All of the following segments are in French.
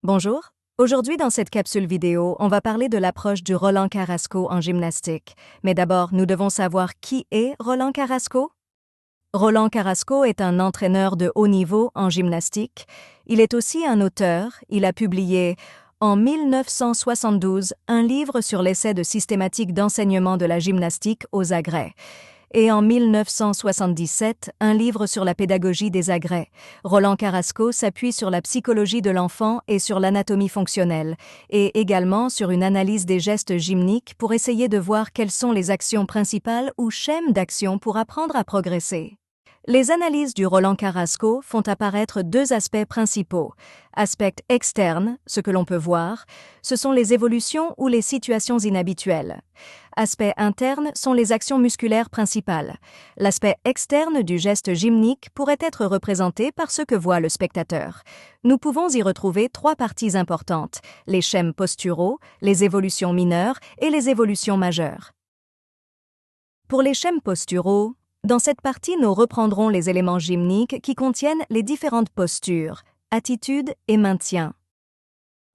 Bonjour. Aujourd'hui, dans cette capsule vidéo, on va parler de l'approche du Roland Carrasco en gymnastique. Mais d'abord, nous devons savoir qui est Roland Carrasco. Roland Carrasco est un entraîneur de haut niveau en gymnastique. Il est aussi un auteur. Il a publié en 1972 un livre sur l'essai de systématique d'enseignement de la gymnastique aux agrès. Et en 1977, un livre sur la pédagogie des agrès. Roland Carrasco s'appuie sur la psychologie de l'enfant et sur l'anatomie fonctionnelle, et également sur une analyse des gestes gymniques pour essayer de voir quelles sont les actions principales ou schèmes d'action pour apprendre à progresser. Les analyses du Roland Carrasco font apparaître deux aspects principaux. Aspect externe, ce que l'on peut voir, ce sont les évolutions ou les situations inhabituelles. Aspect interne sont les actions musculaires principales. L'aspect externe du geste gymnique pourrait être représenté par ce que voit le spectateur. Nous pouvons y retrouver trois parties importantes, les schèmes posturaux, les évolutions mineures et les évolutions majeures. Pour les schèmes posturaux, dans cette partie, nous reprendrons les éléments gymniques qui contiennent les différentes postures, attitude et maintien.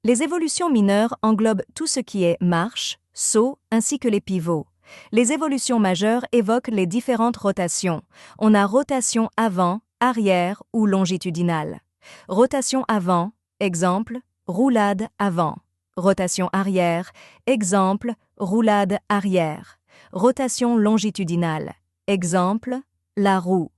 Les évolutions mineures englobent tout ce qui est marche, saut ainsi que les pivots. Les évolutions majeures évoquent les différentes rotations. On a rotation avant, arrière ou longitudinale. Rotation avant, exemple, roulade avant. Rotation arrière, exemple, roulade arrière. Rotation longitudinale. Exemple, la roue.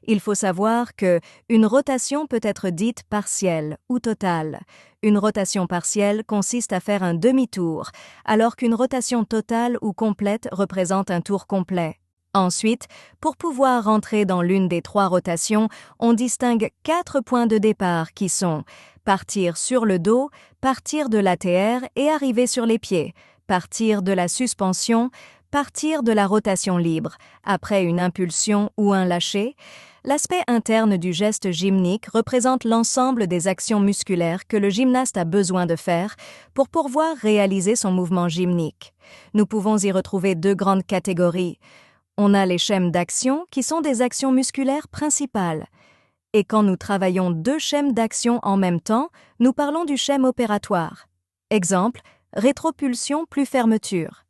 Il faut savoir que une rotation peut être dite partielle ou totale. Une rotation partielle consiste à faire un demi-tour, alors qu'une rotation totale ou complète représente un tour complet. Ensuite, pour pouvoir rentrer dans l'une des trois rotations, on distingue 4 points de départ qui sont partir sur le dos, partir de l'ATR et arriver sur les pieds, partir de la suspension, partir de la rotation libre, après une impulsion ou un lâcher. L'aspect interne du geste gymnique représente l'ensemble des actions musculaires que le gymnaste a besoin de faire pour pouvoir réaliser son mouvement gymnique. Nous pouvons y retrouver deux grandes catégories. On a les schèmes d'action qui sont des actions musculaires principales. Et quand nous travaillons deux schèmes d'action en même temps, nous parlons du schème opératoire. Exemple, rétropulsion plus fermeture.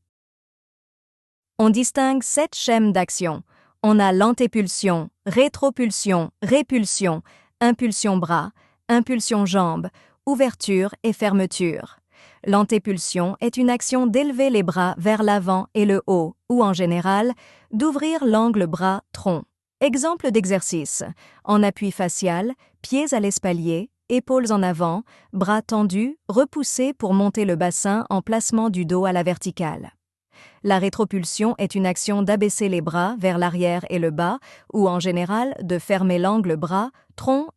On distingue 7 schèmes d'action. On a l'antépulsion, rétropulsion, répulsion, impulsion bras, impulsion jambes, ouverture et fermeture. L'antépulsion est une action d'élever les bras vers l'avant et le haut, ou en général, d'ouvrir l'angle bras-tronc. Exemple d'exercice. En appui facial, pieds à l'espalier, épaules en avant, bras tendus, repoussés pour monter le bassin en placement du dos à la verticale. La rétropulsion est une action d'abaisser les bras vers l'arrière et le bas, ou en général de fermer l'angle bras-tronc.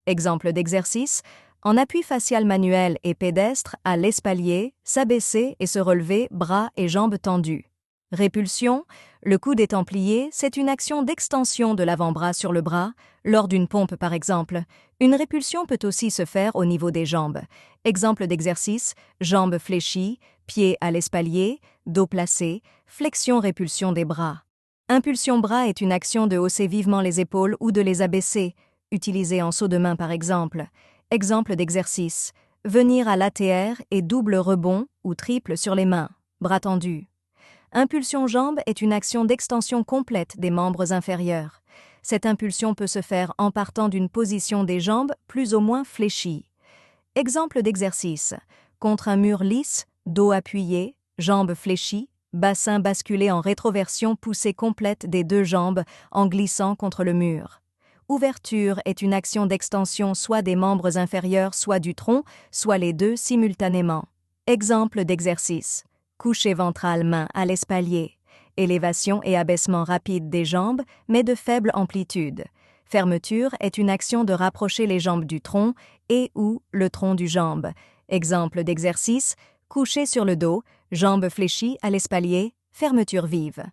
Exemple d'exercice, en appui facial manuel et pédestre à l'espalier, s'abaisser et se relever bras et jambes tendus. Répulsion, le coude étant plié, c'est une action d'extension de l'avant-bras sur le bras, lors d'une pompe par exemple. Une répulsion peut aussi se faire au niveau des jambes. Exemple d'exercice, jambes fléchies, pieds à l'espalier, dos placé, flexion-répulsion des bras. Impulsion bras est une action de hausser vivement les épaules ou de les abaisser, utilisée en saut de main par exemple. Exemple d'exercice, venir à l'ATR et double rebond ou triple sur les mains, bras tendus. Impulsion jambe est une action d'extension complète des membres inférieurs. Cette impulsion peut se faire en partant d'une position des jambes plus ou moins fléchie. Exemple d'exercice, contre un mur lisse, dos appuyé, jambes fléchies, bassin basculé en rétroversion poussée complète des deux jambes en glissant contre le mur. Ouverture est une action d'extension soit des membres inférieurs, soit du tronc, soit les deux simultanément. Exemple d'exercice. Coucher ventral main à l'espalier. Élévation et abaissement rapide des jambes, mais de faible amplitude. Fermeture est une action de rapprocher les jambes du tronc et ou le tronc du jambe. Exemple d'exercice, coucher sur le dos, jambes fléchies à l'espalier, fermeture vive.